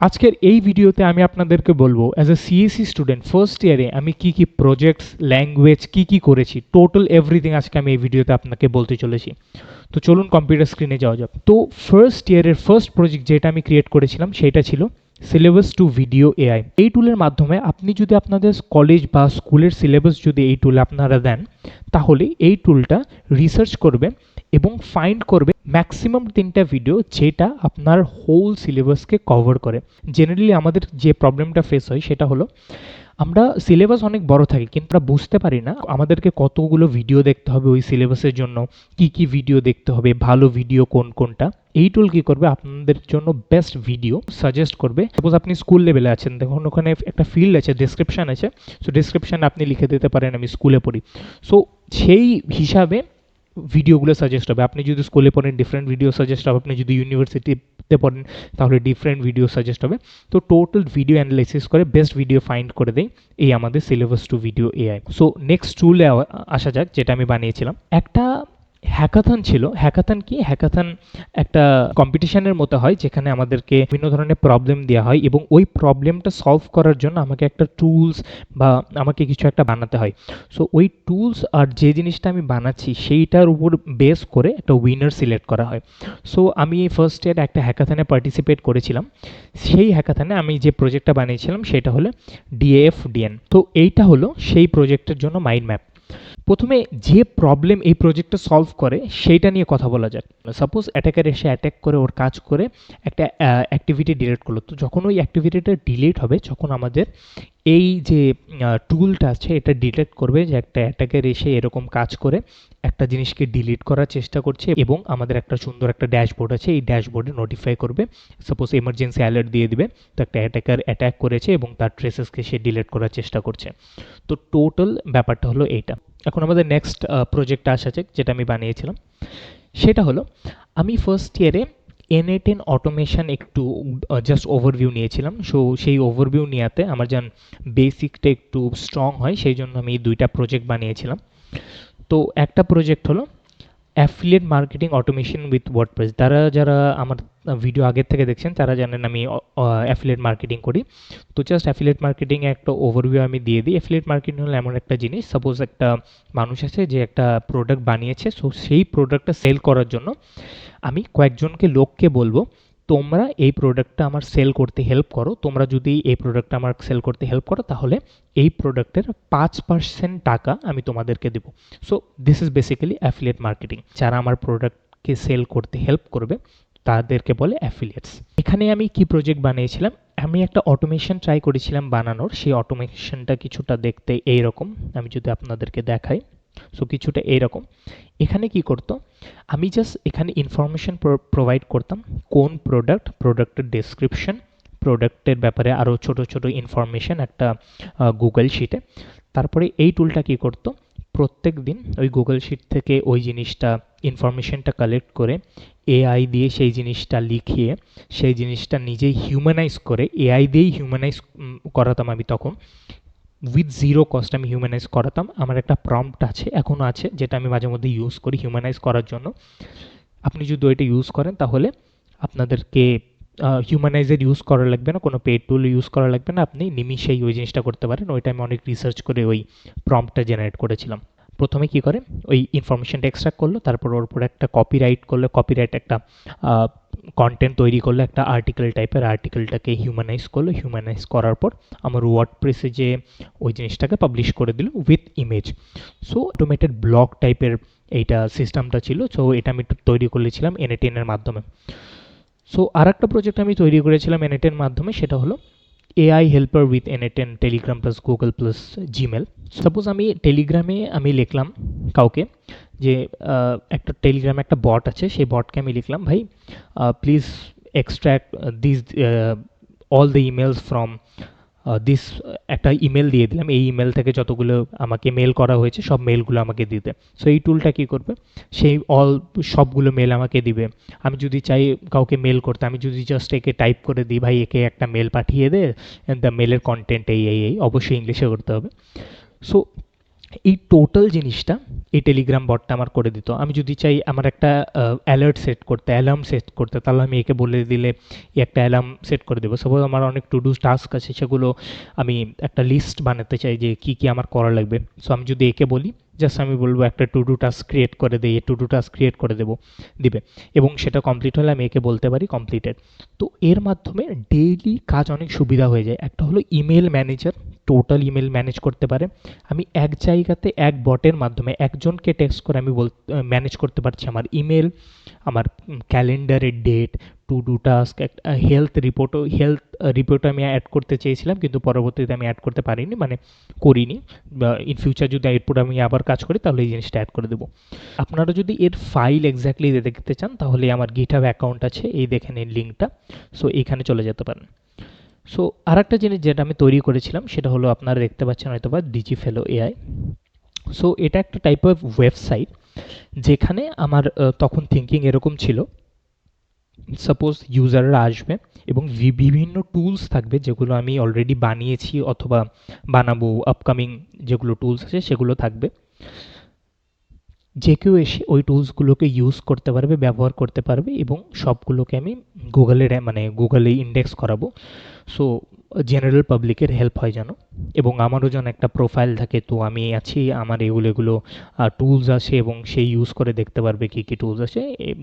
আজকের এই ভিডিওতে আমি আপনাদেরকে বলবো as a CSC student first ইয়ারে আমি কি প্রজেক্টস ল্যাঙ্গুয়েজ কি করেছি, টোটাল এভরিথিং আজকে আমি এই ভিডিওতে আপনাকে বলতে চলেছি। তো চলুন কম্পিউটার স্ক্রিনে যাওয়া যাক। তো ফার্স্ট ইয়ারের ফার্স্ট প্রজেক্ট যেটা আমি ক্রিয়েট করেছিলাম সেটা ছিল সিলেবাস টু ভিডিও এআই। এই টুলের মাধ্যমে আপনি যদি আপনাদের কলেজ বা স্কুলের সিলেবাস যদি এই টুলে আপনারা দেন, তাহলে এই টুলটা রিসার্চ করবে এবং ফাইন্ড করবে ম্যাক্সিমাম 3টা ভিডিও যেটা আপনার হোল সিলেবাসকে কভার করে। জেনারেলি আমাদের যে প্রবলেমটা ফেস হয় সেটা হলো আমরা সিলেবাস অনেক বড় থাকে কিন্তু আমরা বুঝতে পারি না আমাদেরকে কতগুলো ভিডিও দেখতে হবে ওই সিলেবাসের জন্য, কি ভিডিও দেখতে হবে, ভালো ভিডিও কোনটা। এই টুল কি করবে, আপনাদের জন্য বেস্ট ভিডিও সাজেস্ট করবে। সাপোজ আপনি স্কুল লেভেলে আছেন, দেখুন ওখানে একটা ফিল্ড আছে, ডেসক্রিপশন আছে। সো ডেসক্রিপশন আপনি লিখে দিতে পারেন আমি স্কুলে পড়ি। সো সেই হিসাবে ভিডিওগুলো সাজেস্ট হবে। আপনি যদি স্কুলে পড়েন ডিফারেন্ট ভিডিও সাজেস্ট হবে, আপনি যদি ইউনিভার্সিটিতে পড়েন তাহলে ডিফারেন্ট ভিডিও সাজেস্ট হবে। তো টোটাল ভিডিও অ্যানালাইসিস করে বেস্ট ভিডিও ফাইন্ড করে দেয় এই আমাদের syllabus to video AI. So next টুলে আসা যাক, যেটা আমি বানিয়েছিলাম। একটা হ্যাকাথন ছিল। হ্যাকাথন কি? হ্যাকাথন একটা কম্পিটিশনের মতো হয় যেখানে আমাদেরকে বিভিন্ন ধরনের প্রবলেম দেওয়া হয় এবং ওই প্রবলেমটা সলভ করার জন্য আমাকে একটা টুলস বা আমাকে কিছু একটা বানাতে হয়। সো ওই টুলস আর যে জিনিসটা আমি বানাচ্ছি সেইটার উপর বেস করে একটা উইনার সিলেক্ট করা হয়। সো আমি ফার্স্ট ইয়ার একটা হ্যাকাথনে পার্টিসিপেট করেছিলাম। সেই হ্যাকাথনে আমি যে প্রজেক্টটা বানিয়েছিলাম সেটা হলো ডিএফডিএন। তো এইটা হলো সেই প্রজেক্টের জন্য মাইন্ড ম্যাপ। প্রথমে যে প্রবলেম এই প্রজেক্টটা সলভ করে সেইটা নিয়ে কথা বলা যাক। সাপোজ অ্যাটাকার এসে অ্যাটাক করে ওর কাজ করে একটা অ্যাক্টিভিটি ডিলিট করলো। তো যখন ওই অ্যাক্টিভিটিটা ডিলিট হবে তখন আমাদের এই যে টুলটা আছে এটা ডিটেক্ট করবে যে একটা অ্যাটাকার এসে এরকম কাজ করে একটা জিনিসকে ডিলিট করার চেষ্টা করছে এবং আমাদের একটা সুন্দর একটা ড্যাশবোর্ড আছে, এই ড্যাশবোর্ডে নোটিফাই করবে। সাপোজ এমার্জেন্সি অ্যালার্ট দিয়ে দিবে তো একটা অ্যাটাকার অ্যাটাক করেছে এবং তার ট্রেসেসকে সে ডিলিট করার চেষ্টা করছে। তো টোটাল ব্যাপারটা হলো এইটা। এখন আমাদের নেক্সট প্রজেক্টটা আসা যাক, যেটা আমি বানিয়েছিলাম। সেটা হলো আমি ফার্স্ট ইয়ারে N8N অটোমেশন একটু জাস্ট ওভারভিউ নিয়েছিলাম। সো সেই ওভারভিউ নেওয়াতে আমার যেন বেসিকটা একটু স্ট্রং হয় সেই জন্য আমি 2টা প্রজেক্ট বানিয়েছিলাম। তো একটা প্রজেক্ট হলো affiliate marketing automation with WordPress. যারা আমার ভিডিও আগের থেকে দেখছেন তারা জানেন আমি অ্যাফিলিয়েট মার্কেটিং করি। তো জাস্ট অ্যাফিলিয়েট মার্কেটিং একটা ওভারভিউ আমি দিয়ে দিই। অ্যাফিলিয়েট মার্কেটিং হলো এমন একটা জিনিস, সাপোজ একটা মানুষ আছে যে একটা প্রোডাক্ট বানিয়েছে, সো সেই প্রোডাক্টটা সেল করার জন্য আমি কয়েকজনকে লোককে বলবো তোমরা এই প্রোডাক্টটা আমার সেল করতে হেল্প করো। তোমরা যদি এই প্রোডাক্টটা আমার সেল করতে হেল্প করো তাহলে এই প্রোডাক্টের 5% টাকা আমি তোমাদেরকে দেবো। So this is basically affiliate marketing. যারা আমার প্রোডাক্টকে সেল করতে হেল্প করবে তাদেরকে বলে অ্যাফিলিয়েটস। এখানে আমি কি প্রজেক্ট বানিয়েছিলাম, আমি একটা অটোমেশন ট্রাই করেছিলাম বানানোর। সেই অটোমেশনটা কিছুটা দেখতে এইরকম, আমি যদি আপনাদেরকে দেখাই। সো কিছুটা এইরকম। এখানে কি করতো, আমি জাস্ট এখানে ইনফরমেশন প্রোভাইড করতাম, কোন প্রোডাক্টের ডেসক্রিপশন, প্রোডাক্টের ব্যাপারে আরও ছোট ছোট ইনফরমেশন একটা গুগল শিটে। তারপরে এই টুলটা কি করতো, প্রত্যেক দিন ওই গুগল শিট থেকে ওই জিনিসটা ইনফরমেশনটা কালেক্ট করে এআই দিয়ে সেই জিনিসটা লিখিয়ে সেই জিনিসটা নিজেই হিউম্যানাইজ করে, এআই দিয়েই হিউম্যানাইজ করাতাম আমি তখন। উইথ জিরো কস্ট আমি হিউম্যানাইজ করাতাম। আমার একটা প্রম্পট আছে, এখনও আছে, যেটা আমি মাঝে মধ্যে ইউজ করি হিউম্যানাইজ করার জন্য। আপনি যদি ওইটা ইউজ করেন তাহলে আপনাদেরকে হিউম্যানাইজের ইউজ করা লাগবে না, কোনো পেড টুল ইউজ করা লাগবে না, আপনি নিমিষেই ওই জিনিসটা করতে পারেন। ওইটা আমি অনেক রিসার্চ করে ওই প্রম্পটটা জেনারেট করেছিলাম। প্রথমে কি করে, ওই ইনফরমেশনটা এক্সট্রাক্ট করলো, তারপর ওর উপরে একটা কপিরাইট করলো, কপিরাইট একটা কন্টেন্ট তৈরি করলো, একটা আর্টিকেল টাইপের, আর্টিকেলটাকে হিউম্যানাইজ করলো, হিউম্যানাইজ করার পর আমার ওয়ার্ডপ্রেসে যে ওই জিনিসটাকে পাবলিশ করে দিল with image. So automated blog টাইপের এইটা সিস্টেমটা ছিল। সো এটা আমি তৈরি করেছিলাম N8N এর মাধ্যমে। সো আর একটা প্রজেক্ট আমি তৈরি করেছিলাম N8N এর মাধ্যমে, সেটা হলো AI helper with N8N, Telegram plus Google plus Gmail. Suppose আমি টেলিগ্রামে আমি লিখলাম কাউকে যে একটা টেলিগ্রামে একটা বট আছে, সেই বটকে আমি লিখলাম ভাই please extract this all the emails from this. একটা ইমেল দিয়ে দিলাম, এই ইমেল থেকে যতগুলো আমাকে মেল করা হয়েছে সব মেলগুলো আমাকে দিতে। সো এই টুলটা কী করবে, সেই সবগুলো মেল আমাকে দিবে। আমি যদি চাই কাউকে মেল করতে, আমি যদি জাস্ট একে টাইপ করে দিই ভাই একে একটা মেল পাঠিয়ে দে, দ্য মেলের কন্টেন্ট এই, অবশ্যই ইংলিশে করতে হবে। সো এই টোটাল জিনিসটা এই টেলিগ্রাম বটটা আমার করে দিত। আমি যদি চাই আমার একটা অ্যালার্ট সেট করতে, অ্যালার্ম সেট করতে, তাহলে আমি একে বলে দিলে একটা অ্যালার্ম সেট করে দেবো। সাপোজ আমার অনেক টু ডু টাস্ক আছে, সেগুলো আমি একটা লিস্ট বানাতে চাই যে কী কী আমার করা লাগবে। সো আমি যদি একে বলি, জাস্ট আমি বলবো একটা টু ডু টাস্ক ক্রিয়েট করে দেই, টু ডু টাস্ক ক্রিয়েট করে দেবো, দিবে, এবং সেটা কমপ্লিট হলে আমি একে বলতে পারি কমপ্লিটেড। তো এর মাধ্যমে ডেইলি কাজ অনেক সুবিধা হয়ে যায়। একটা হলো email manager, total email manage করতে পারে। আমি এক জায়গাতে এক বটের মাধ্যমে একজনকে টেক্সট করে আমি ম্যানেজ করতে পারছি আমার ইমেল, আমার ক্যালেন্ডারের ডেট, টু ডু টাস্ক, একটা হেলথ রিপোর্টও আমি অ্যাড করতে চেয়েছিলাম, কিন্তু পরবর্তীতে আমি অ্যাড করতে পারিনি, মানে করিনি। বা ইন ফিউচার যদি এরপর আমি আবার কাজ করি তাহলে এই জিনিসটা অ্যাড করে দেবো। আপনারা যদি এর ফাইল এক্স্যাক্টলি দেখতে চান তাহলে আমার গিটহাব অ্যাকাউন্ট আছে, এই দেখেন এই লিঙ্কটা। সো এইখানে চলে যেতে পারেন। সো আরেকটা জিনিস যেটা আমি তৈরি করেছিলাম সেটা হলো, আপনারা দেখতে পাচ্ছেন হয়তোবা, ডিজিফেলো এআই। সো এটা একটা টাইপ অফ ওয়েবসাইট, যেখানে আমার তখন থিঙ্কিং এরকম ছিল, সাপোজ ইউজাররা আসবে এবং বিভিন্ন টুলস থাকবে যেগুলো আমি অলরেডি বানিয়েছি অথবা বানাবো, আপকামিং যেগুলো টুলস আছে সেগুলো থাকবে। যে কেউ এসে ওই টুলসগুলোকে ইউজ করতে পারবে, ব্যবহার করতে পারবে, এবং সবগুলোকে আমি গুগলে ইন্ডেক্স করাবো। সো জেনারেল পাবলিকের হেল্প হয় যেন, এবং আমারও যেন একটা প্রোফাইল থাকে, তো আমি আছি, আমার এগুলো টুলস আছে এবং সেই ইউজ করে দেখতে পারবে কী কী টুলস আছে।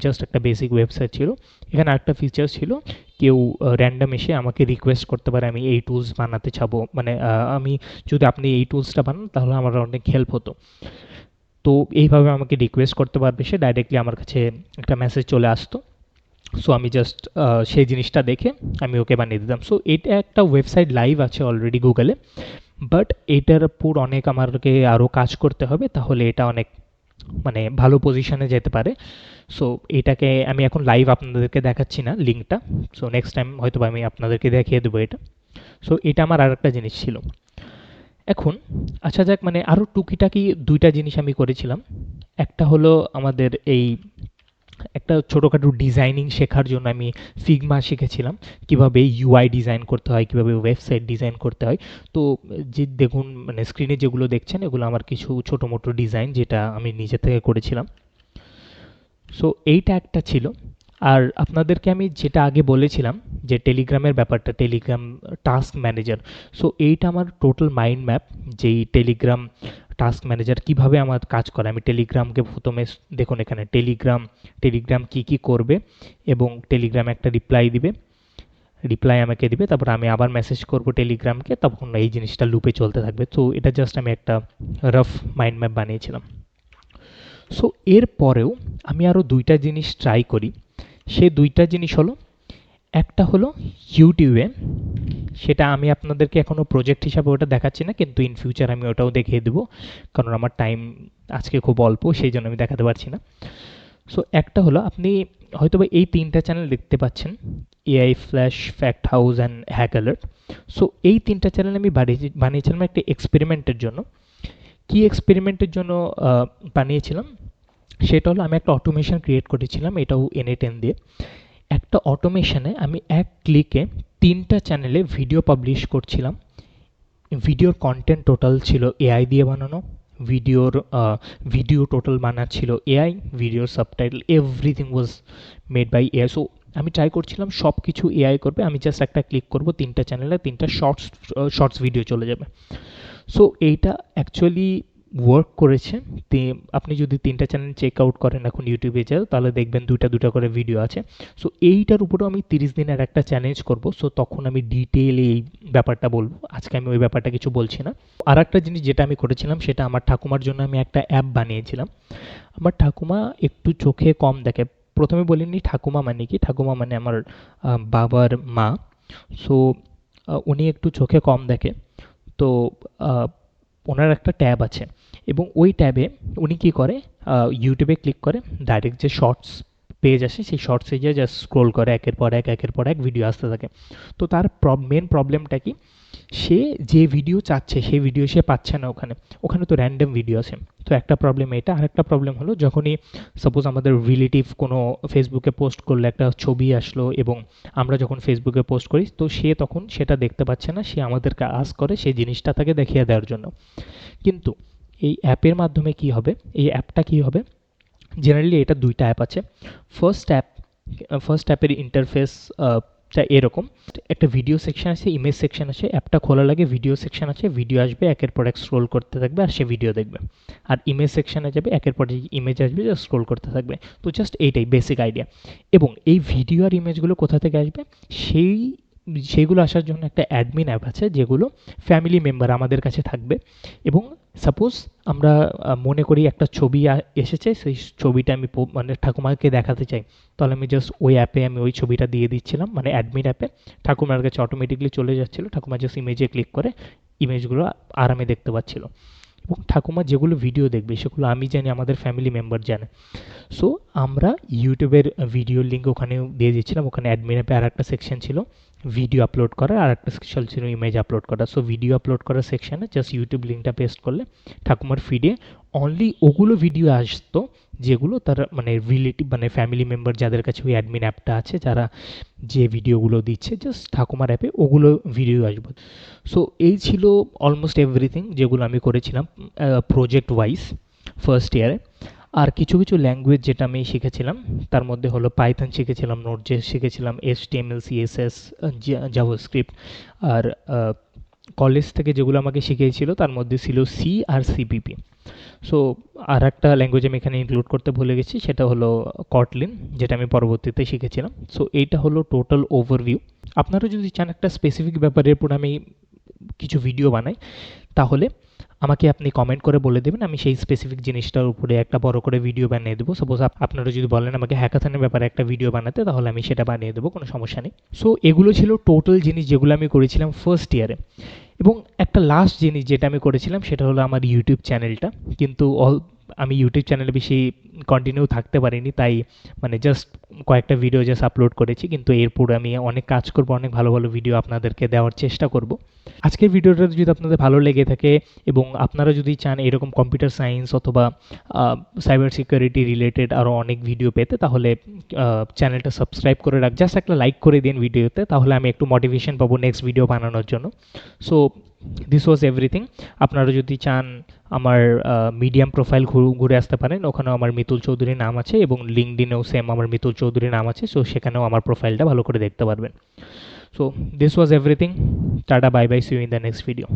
জাস্ট একটা বেসিক ওয়েবসাইট ছিল। এখানে আরেকটা ফিচার ছিল, কেউ র্যান্ডম এসে আমাকে রিকোয়েস্ট করতে পারে আমি এই টুলস বানাতে চাবো, মানে আমি যদি আপনি এই টুলসটা বানান তাহলে আমার অনেক হেল্প হতো। তো এইভাবে আমাকে রিকোয়েস্ট করতে পারবে সে, ডাইরেক্টলি আমার কাছে একটা মেসেজ চলে আসতো। সো আমি জাস্ট সেই জিনিসটা দেখে আমি ওকে বানিয়ে দিতাম। সো এটা একটা ওয়েবসাইট লাইভ আছে অলরেডি গুগলে, বাট এটার উপর অনেক আমাকে আরও কাজ করতে হবে, তাহলে এটা অনেক মানে ভালো পজিশনে যেতে পারে। সো এটাকে আমি এখন লাইভ আপনাদেরকে দেখাচ্ছি না লিঙ্কটা। সো নেক্সট টাইম হয়তো আমি আপনাদেরকে দেখিয়ে দেবো এটা। সো এটা আমার আরেকটা জিনিস ছিল। এখন আচ্ছা যাক, মানে আরও টুকিটাকি দুইটা জিনিস আমি করেছিলাম। একটা হলো আমাদের এই একটা ছোটোখাটো ডিজাইনিং শেখার জন্য আমি ফিগমা শিখেছিলাম, কিভাবে ইউআই ডিজাইন করতে হয়, কিভাবে ওয়েবসাইট ডিজাইন করতে হয়। তো যে দেখুন, মানে স্ক্রিনে যেগুলো দেখছেন এগুলো আমার কিছু ছোটো মোটো ডিজাইন, যেটা আমি নিজে থেকে করেছিলাম। সো এইটা একটা ছিল। আর আপনাদেরকে আমি যেটা আগে বলেছিলাম যে টেলিগ্রামের ব্যাপারটা, টেলিগ্রাম টাস্ক ম্যানেজার। সো এইটা আমার টোটাল মাইন্ড ম্যাপ, যেই টেলিগ্রাম টাস্ক ম্যানেজার কীভাবে আমার কাজ করে। আমি টেলিগ্রামকে প্রথমে, দেখুন এখানে টেলিগ্রাম কী কী করবে, এবং টেলিগ্রাম একটা রিপ্লাই আমাকে দিবে, তারপর আমি আবার মেসেজ করব টেলিগ্রামকে, তখন এই জিনিসটা লুপে চলতে থাকবে। তো এটা জাস্ট আমি একটা রাফ মাইন্ড ম্যাপ বানিয়েছিলাম। সো এর পরেও আমি আরও দুইটা জিনিস ট্রাই করি। সে দুইটা জিনিস হলো, একটা হলো ইউটিউবে, সেটা আমি আপনাদেরকে এখনও প্রজেক্ট হিসাবে ওটা দেখাচ্ছি না, কিন্তু ইন ফিউচার আমি ওটাও দেখিয়ে দেবো, কারণ আমার টাইম আজকে খুব অল্প, সেই জন্য আমি দেখাতে পারছি না। সো একটা হলো, আপনি হয়তোবা এই তিনটা চ্যানেল দেখতে পাচ্ছেন, AI flash, fact house and hack alert. So এই তিনটা চ্যানেল আমি বানিয়েছিলাম একটা এক্সপেরিমেন্টের জন্য। কি এক্সপেরিমেন্টের জন্য বানিয়েছিলাম সেটা হলো, আমি একটা অটোমেশন ক্রিয়েট করেছিলাম, এটাও N8N দিয়ে। একটা অটোমেশনে আমি এক ক্লিকে তিনটা চ্যানেলে ভিডিও পাবলিশ করছিলাম। ভিডিওর কন্টেন্ট টোটাল ছিল এআই দিয়ে বানানো, ভিডিও টোটাল বানাচ্ছিল এআই, ভিডিওর subtitle everything was made by AI. So আমি ট্রাই করছিলাম সব কিছু এআই করবে, আমি জাস্ট একটা ক্লিক করব, তিনটা চ্যানেলে তিনটা শর্টস ভিডিও চলে যাবে। সো এইটা অ্যাকচুয়ালি ওয়ার্ক করেছে। আপনি যদি তিনটা চ্যানেল চেক আউট করেন এখন ইউটিউবে যাও, তাহলে দেখবেন দুটা করে ভিডিও আছে। সো এইটার উপরেও আমি 30 দিনের একটা চ্যালেঞ্জ করব। সো তখন আমি ডিটেইলে এই ব্যাপারটা বলবো, আজকে আমি ওই ব্যাপারটা কিছু বলছি না। আর একটা জিনিস যেটা আমি করেছিলাম, সেটা আমার ঠাকুমার জন্য আমি একটা অ্যাপ বানিয়েছিলাম। আমার ঠাকুমা একটু চোখে কম দেখে। প্রথমে বলিনি ঠাকুমা মানে কি, ঠাকুমা মানে আমার বাবার মা। সো উনি একটু চোখে কম দেখে। তো ওনার একটা ট্যাব আছে, এবং ওই ট্যাবে উনি কী করে, ইউটিউবে ক্লিক করে ডাইরেক্ট যে শর্টস পেজ আসে, সেই শর্টসে গিয়ে জাস্ট স্ক্রোল করে, একের পর এক ভিডিও আসতে থাকে। তো তার মেন প্রবলেমটা কি, সে যে ভিডিও চাচ্ছে সেই ভিডিও সে পাচ্ছে না ওখানে, ওখানে তো র্যান্ডম ভিডিও আছে। তো একটা প্রবলেম এটা। আরেকটা প্রবলেম হলো, যখনই সাপোজ আমাদের রিলেটিভ কোনো ফেসবুকে পোস্ট করলে একটা ছবি আসলো, এবং আমরা যখন ফেসবুকে পোস্ট করি, তো সে তখন সেটা দেখতে পাচ্ছে না, সে আমাদেরকে আস্ক করে সেই জিনিসটা তাকে দেখিয়ে দেওয়ার জন্য। কিন্তু এই অ্যাপের মাধ্যমে কি হবে, এই অ্যাপটা কি হবে, জেনারেলি এটা দুইটা অ্যাপ আছে। ফার্স্ট অ্যাপের ইন্টারফেস এরকম, একটা ভিডিও সেকশন আছে, ইমেজ সেকশন আছে। অ্যাপটা খোলা লাগে, ভিডিও সেকশন আছে, ভিডিও আসবে, একের পর এক স্ক্রোল করতে থাকবে আর সে ভিডিও দেখবে। আর ইমেজ সেকশনে যাবে, একের পর ইমেজ আসবে, জাস্ট স্ক্রোল করতে থাকবে। তো জাস্ট এইটাই বেসিক আইডিয়া। এবং এই ভিডিও আর ইমেজগুলো কোথা থেকে আসবে, সেইগুলো আসার জন্য একটা অ্যাডমিন অ্যাপ আছে, যেগুলো ফ্যামিলি মেম্বার আমাদের কাছে থাকবে। এবং সাপোজ আমরা মনে করি একটা ছবি এসেছে, সেই ছবিটা আমি মানে ঠাকুমাকে দেখাতে চাই, তাহলে আমি জাস্ট ওই অ্যাপে আমি ওই ছবিটা দিয়ে দিচ্ছিলাম, মানে অ্যাডমিন অ্যাপে ঠাকুমার কাছে অটোমেটিকলি চলে যাচ্ছিল। ঠাকুমা জাস্ট ইমেজে ক্লিক করে ইমেজগুলো আরামে দেখতে পাচ্ছিল। এবং ঠাকুমা যেগুলো ভিডিও দেখবে সেগুলো আমি জানি, আমাদের ফ্যামিলি মেম্বার জানে। সো আমরা ইউটিউবের ভিডিও লিঙ্ক ওখানেও দিয়ে দিচ্ছিলাম। ওখানে অ্যাডমিন অ্যাপে আর একটা সেকশন ছিল ভিডিও আপলোড করার, আর একটা সেকশন ছিল ইমেজ আপলোড করা। সো ভিডিও আপলোড করার সেকশানে জাস্ট ইউটিউব লিঙ্কটা পেস্ট করলে ঠাকুমার ফিডে অনলি ওগুলো ভিডিও আসতো যেগুলো তার মানে রিলেটিভ, মানে ফ্যামিলি মেম্বার যাদের কাছে ওই অ্যাডমিন অ্যাপটা আছে, যারা যে ভিডিওগুলো দিচ্ছে জাস্ট ঠাকুমার অ্যাপে ওগুলো ভিডিও আসবে। সো এই ছিল অলমোস্ট এভরিথিং যেগুলো আমি করেছিলাম প্রজেক্ট ওয়াইজ ফার্স্ট ইয়ারে। আর কিছু কিছু ল্যাঙ্গুয়েজ যেটা আমি শিখেছিলাম, তার মধ্যে হলো পাইথন শিখেছিলাম, নোড.জেএস শিখেছিলাম, HTML CSS, জাভাস্ক্রিপ্ট। আর কলেজ থেকে যেগুলো আমাকে শিখিয়েছিল তার মধ্যে ছিল সি আর সিপিপি। সো আর একটা ল্যাঙ্গুয়েজ আমি এখানে ইনক্লুড করতে ভুলে গেছি, সেটা হলো কটলিন, যেটা আমি পরবর্তীতে শিখেছিলাম। সো এইটা হলো টোটাল ওভারভিউ। আপনারা যদি চান একটা স্পেসিফিক ব্যাপারের উপর আমি কিছু ভিডিও বানাই, তাহলে আমাকে আপনি কমেন্ট করে বলে দেবেন, আমি সেই স্পেসিফিক জিনিসটার উপরে একটা বড় করে ভিডিও বানিয়ে দেবো। সাপোজ আপনারা যদি বলেন আমাকে হ্যাকাথনের ব্যাপারে একটা ভিডিও বানাতে, তাহলে আমি সেটা বানিয়ে দেবো, কোনো সমস্যা নেই। সো এগুলো ছিল টোটাল জিনিস যেগুলো আমি করেছিলাম ফার্স্ট ইয়ারে। এবং একটা লাস্ট জিনিস যেটা আমি করেছিলাম সেটা হলো আমার ইউটিউব চ্যানেলটা। কিন্তু আমি ইউটিউব চ্যানেলে বেশি কন্টিনিউ থাকতে পারিনি, তাই মানে জাস্ট কয়েকটা ভিডিও জাস্ট আপলোড করেছি। কিন্তু এরপর আমি অনেক কাজ করব, অনেক ভালো ভালো ভিডিও আপনাদেরকে দেওয়ার চেষ্টা করব। আজকের ভিডিওটা যদি আপনাদের ভালো লেগে থাকে এবং আপনারা যদি চান এরকম কম্পিউটার সায়েন্স অথবা সাইবার সিকিউরিটি রিলেটেড আরও অনেক ভিডিও পেতে, তাহলে চ্যানেলটা সাবস্ক্রাইব করে জাস্ট একটা লাইক করে দিন ভিডিওতে, তাহলে আমি একটু মোটিভেশন পাবো নেক্সট ভিডিও বানানোর জন্য। So this was everything. আপনারা যদি চান আমার মিডিয়াম প্রোফাইল ঘুরে আসতে পারেন, ওখানেও আমার মিতুল চৌধুরীর নাম আছে, এবং লিঙ্কডিনেও সেম আমার মিতুল চৌধুরীর নাম আছে। সো সেখানেও আমার প্রোফাইলটা ভালো করে দেখতে পারবেন। So this was everything. Tata, bye bye, see you in the next video.